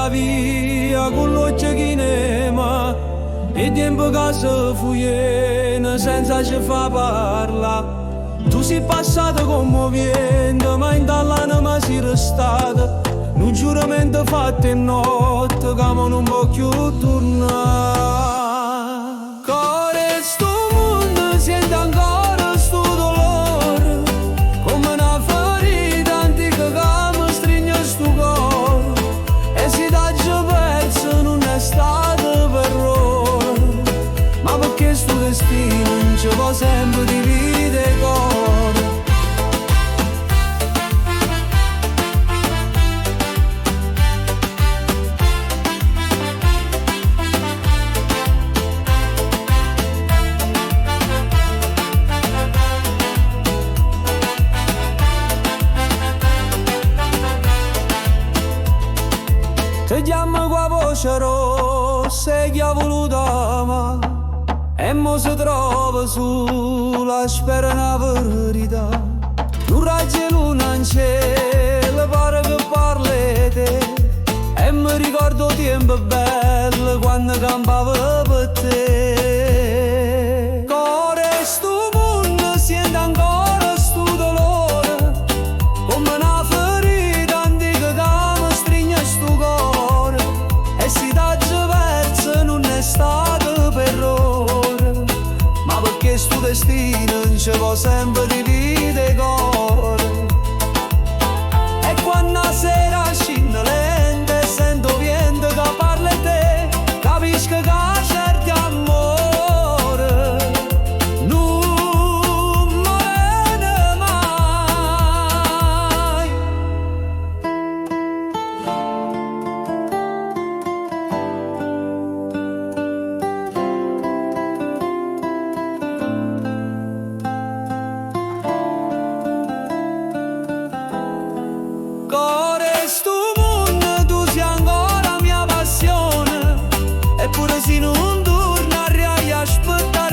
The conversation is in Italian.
la via con l'occhio che nema e tempo che si fuiena senza ci fa parla. Tu sei passato commovente ma in dall'anima sei restata un giuramento fatto in notte che non può più tornare. Core sto mondo sente ancora sto dolore come una ferita antica che mi stringe sto cuore e si dà già perso non è stato per errore ma perché sto destino non ci può sempre dividere il cuore. Ti chiama con la voce rossa e chi ha voluto amare e mo si trova sulla spera una verità. Un raggio di luna in cielo pare che parli di te e mi ricordo tempo bello quando campavo per te. Core sto mondo sente ancora sto dolore come una ferita antica che mi stringe sto cuore e si dà già perso non è stato per errore ma perché sto destino non ci può sempre dividere il cuore. E quando la sera scende lenta e sento vento che parla di te capisco che certi amore non muore mai. Core sto mondo tu sei ancora mia passione eppure se non torna a aspettare